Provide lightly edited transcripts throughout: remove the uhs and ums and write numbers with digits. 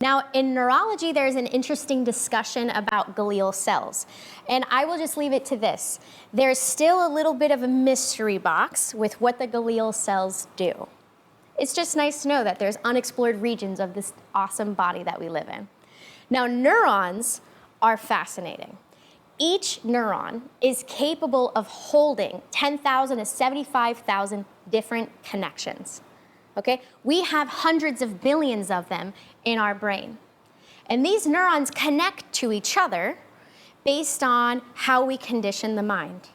Now, in neurology, there's an interesting discussion about glial cells. And I will just leave it to this. There's still a little bit of a mystery box with what the glial cells do. It's just nice to know that there's unexplored regions of this awesome body that we live in. Now, neurons are fascinating. Each neuron is capable of holding 10,000 to 75,000 different connections. Okay? We have hundreds of billions of them in our brain. And these neurons connect to each other based on how we condition the mind.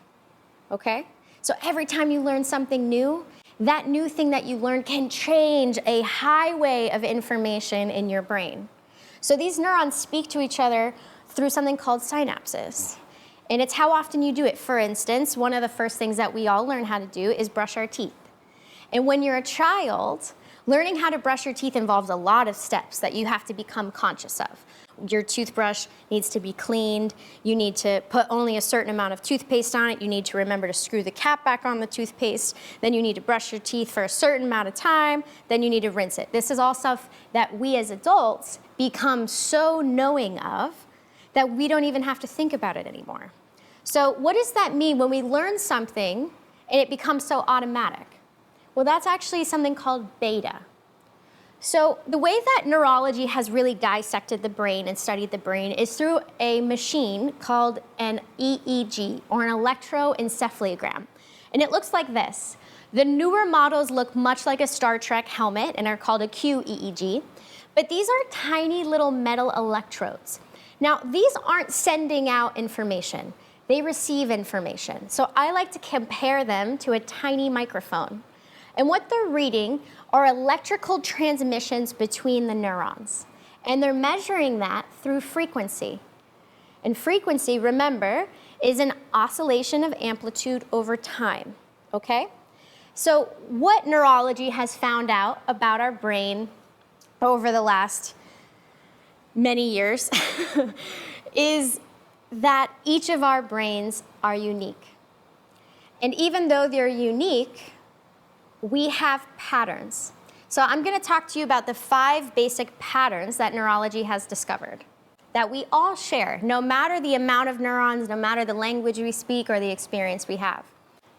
Okay? So every time you learn something new, that new thing that you learned can change a highway of information in your brain. So these neurons speak to each other through something called synapses. And it's how often you do it. For instance, one of the first things that we all learn how to do is brush our teeth. And when you're a child, learning how to brush your teeth involves a lot of steps that you have to become conscious of. Your toothbrush needs to be cleaned. You need to put only a certain amount of toothpaste on it. You need to remember to screw the cap back on the toothpaste. Then you need to brush your teeth for a certain amount of time. Then you need to rinse it. This is all stuff that we as adults become so knowing of that we don't even have to think about it anymore. So what does that mean when we learn something and it becomes so automatic? Well, that's actually something called beta. So the way that neurology has really dissected the brain and studied the brain is through a machine called an EEG, or an electroencephalogram. And it looks like this. The newer models look much like a Star Trek helmet and are called a QEEG, but these are tiny little metal electrodes. Now, these aren't sending out information. They receive information. So I like to compare them to a tiny microphone. And what they're reading are electrical transmissions between the neurons. And they're measuring that through frequency. And frequency, remember, is an oscillation of amplitude over time, okay? So what neurology has found out about our brain over the last many years is that each of our brains are unique. And even though they're unique, we have patterns. So I'm going to talk to you about the 5 basic patterns that neurology has discovered that we all share, no matter the amount of neurons, no matter the language we speak or the experience we have.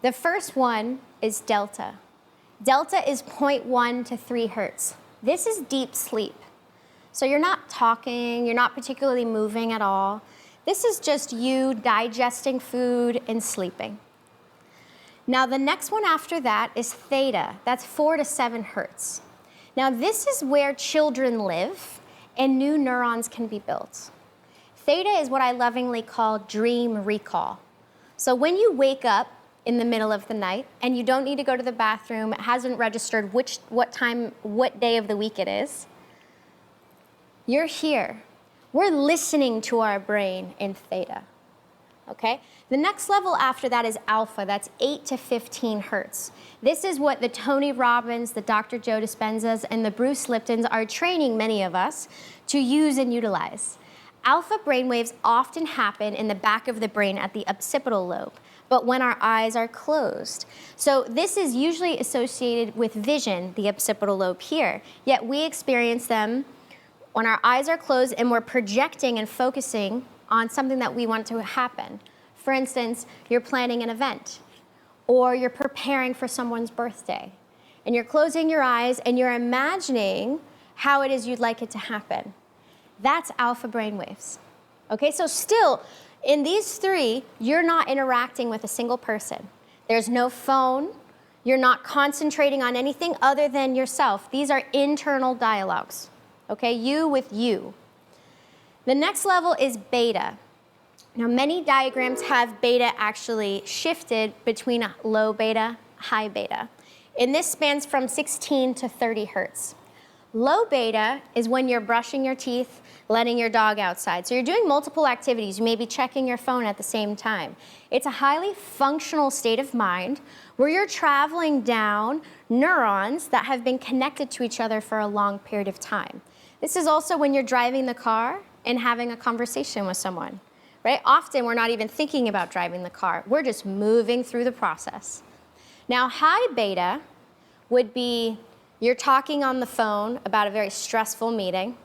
The first one is delta. Delta is 0.1 to 3 hertz. This is deep sleep. So you're not talking, you're not particularly moving at all. This is just you digesting food and sleeping. Now, the next one after that is theta. That's 4 to 7 hertz. Now, this is where children live and new neurons can be built. Theta is what I lovingly call dream recall. So when you wake up in the middle of the night and you don't need to go to the bathroom, it hasn't registered what time, what day of the week it is, you're here. We're listening to our brain in theta, okay? The next level after that is alpha. That's 8 to 15 hertz. This is what the Tony Robbins, the Dr. Joe Dispenzas, and the Bruce Liptons are training many of us to use and utilize. Alpha brainwaves often happen in the back of the brain at the occipital lobe, but when our eyes are closed. So this is usually associated with vision, the occipital lobe here, yet we experience them when our eyes are closed and we're projecting and focusing on something that we want to happen. For instance, you're planning an event, or you're preparing for someone's birthday, and you're closing your eyes and you're imagining how it is you'd like it to happen. That's alpha brainwaves. Okay, so still, in these 3, you're not interacting with a single person. There's no phone. You're not concentrating on anything other than yourself. These are internal dialogues. Okay, you with you. The next level is beta. Now, many diagrams have beta actually shifted between low beta, high beta. And this spans from 16 to 30 hertz. Low beta is when you're brushing your teeth, letting your dog outside. So you're doing multiple activities. You may be checking your phone at the same time. It's a highly functional state of mind where you're traveling down neurons that have been connected to each other for a long period of time. This is also when you're driving the car and having a conversation with someone. Right? Often we're not even thinking about driving the car. We're just moving through the process. Now, high beta would be you're talking on the phone about a very stressful meeting.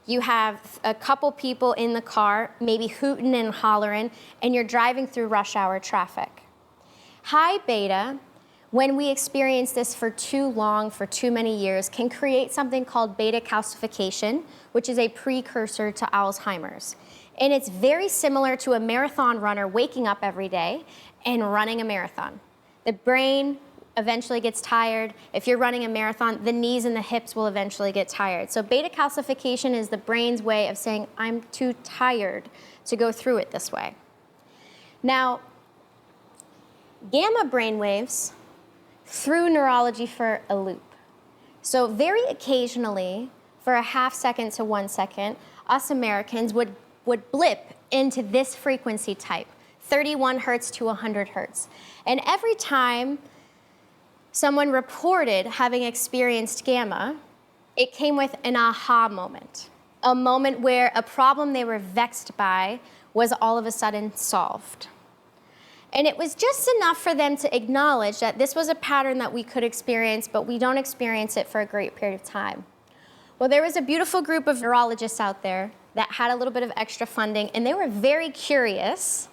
You have a couple people in the car, maybe hooting and hollering, and you're driving through rush hour traffic. High beta, when we experience this for too long, for too many years, can create something called beta calcification, which is a precursor to Alzheimer's. And it's very similar to a marathon runner waking up every day and running a marathon. The brain eventually gets tired. If you're running a marathon, the knees and the hips will eventually get tired. So beta calcification is the brain's way of saying, I'm too tired to go through it this way. Now, gamma brainwaves threw neurology for a loop. So very occasionally, for a half second to 1 second, us Americans would blip into this frequency type, 31 hertz to 100 hertz. And every time someone reported having experienced gamma, it came with an aha moment, a moment where a problem they were vexed by was all of a sudden solved. And it was just enough for them to acknowledge that this was a pattern that we could experience, but we don't experience it for a great period of time. Well, there was a beautiful group of neurologists out there that had a little bit of extra funding, and they were very curious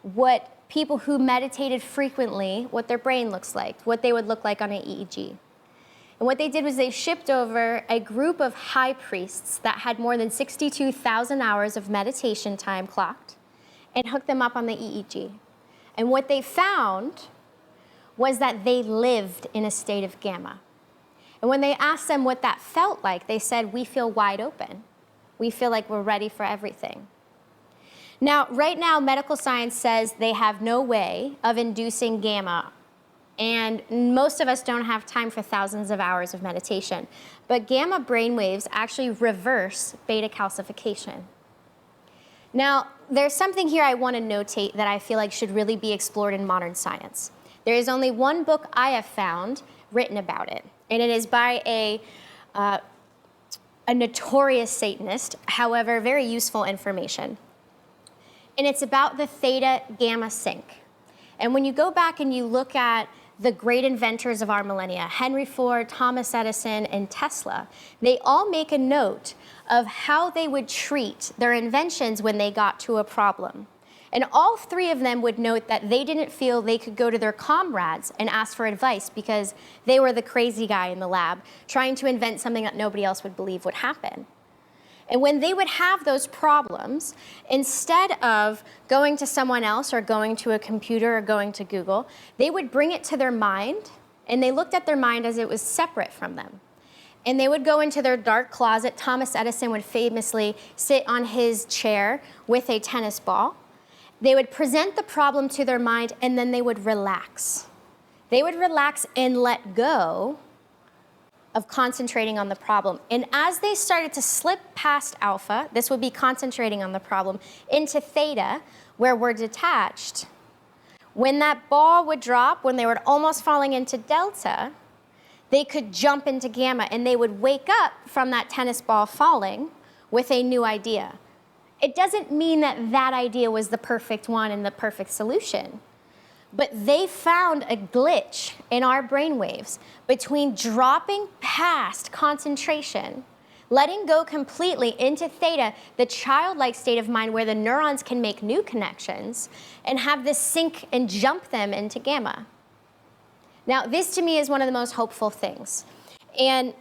what people who meditated frequently, what their brain looks like, what they would look like on an EEG. And what they did was they shipped over a group of high priests that had more than 62,000 hours of meditation time clocked and hooked them up on the EEG. And what they found was that they lived in a state of gamma. And when they asked them what that felt like, they said, we feel wide open. We feel like we're ready for everything. Now, right now, medical science says they have no way of inducing gamma, and most of us don't have time for thousands of hours of meditation. But gamma brainwaves actually reverse beta calcification. Now, there's something here I want to notate that I feel like should really be explored in modern science. There is only one book I have found written about it, and it is by a notorious Satanist, however, very useful information. And it's about the theta-gamma sync. And when you go back and you look at the great inventors of our millennia, Henry Ford, Thomas Edison, and Tesla, they all make a note of how they would treat their inventions when they got to a problem. And all three of them would note that they didn't feel they could go to their comrades and ask for advice because they were the crazy guy in the lab trying to invent something that nobody else would believe would happen. And when they would have those problems, instead of going to someone else or going to a computer or going to Google, they would bring it to their mind, and they looked at their mind as it was separate from them. And they would go into their dark closet. Thomas Edison would famously sit on his chair with a tennis ball. They would present the problem to their mind, and then they would relax. They would relax and let go of concentrating on the problem. And as they started to slip past alpha, this would be concentrating on the problem, into theta, where we're detached, when that ball would drop, when they were almost falling into delta, they could jump into gamma, and they would wake up from that tennis ball falling with a new idea. It doesn't mean that that idea was the perfect one and the perfect solution. But they found a glitch in our brainwaves between dropping past concentration, letting go completely into theta, the childlike state of mind where the neurons can make new connections, and have this sync and jump them into gamma. Now, this to me is one of the most hopeful things. And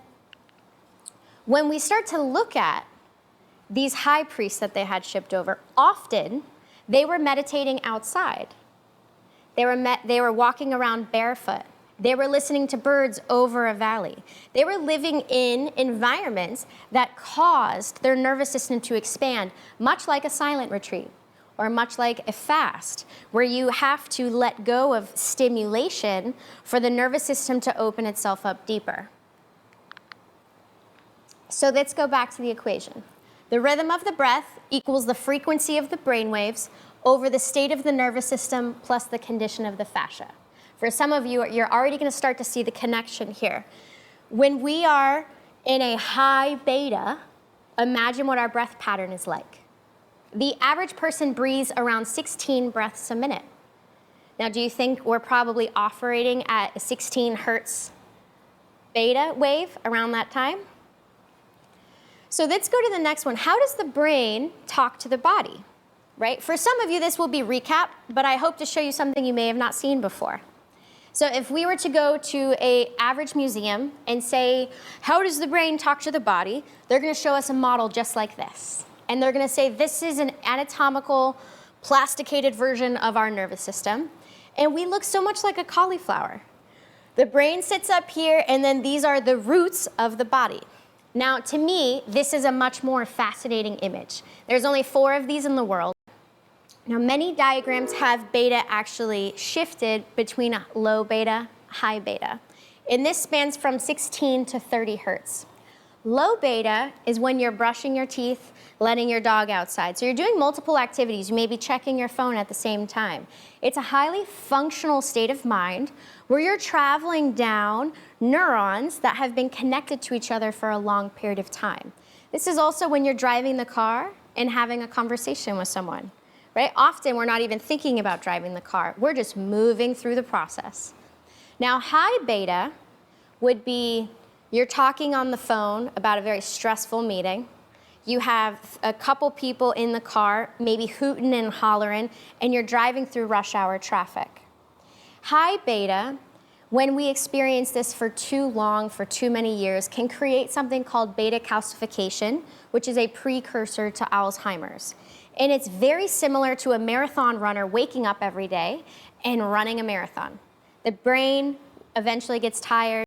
when we start to look at these high priests that they had shipped over, often they were meditating outside. They were walking around barefoot. They were listening to birds over a valley. They were living in environments that caused their nervous system to expand, much like a silent retreat or much like a fast, where you have to let go of stimulation for the nervous system to open itself up deeper. So let's go back to the equation. The rhythm of the breath equals the frequency of the brainwaves over the state of the nervous system plus the condition of the fascia. For some of you, you're already going to start to see the connection here. When we are in a high beta, imagine what our breath pattern is like. The average person breathes around 16 breaths a minute. Now, do you think we're probably operating at a 16 hertz beta wave around that time? So let's go to the next one. How does the brain talk to the body, right? For some of you, this will be recap, but I hope to show you something you may have not seen before. So if we were to go to an average museum and say, how does the brain talk to the body? They're gonna show us a model just like this. And they're gonna say, this is an anatomical, plasticated version of our nervous system. And we look so much like a cauliflower. The brain sits up here, and then these are the roots of the body. Now, to me, this is a much more fascinating image. There's only 4 of these in the world. Now, many diagrams have beta actually shifted between low beta, high beta. And this spans from 16 to 30 hertz. Low beta is when you're brushing your teeth, letting your dog outside. So you're doing multiple activities. You may be checking your phone at the same time. It's a highly functional state of mind where you're traveling down neurons that have been connected to each other for a long period of time. This is also when you're driving the car and having a conversation with someone, right? Often we're not even thinking about driving the car. We're just moving through the process. Now, high beta would be you're talking on the phone about a very stressful meeting. You have a couple people in the car, maybe hooting and hollering, and you're driving through rush hour traffic. High beta, when we experience this for too long, for too many years, can create something called beta calcification, which is a precursor to Alzheimer's. And it's very similar to a marathon runner waking up every day and running a marathon. The brain eventually gets tired.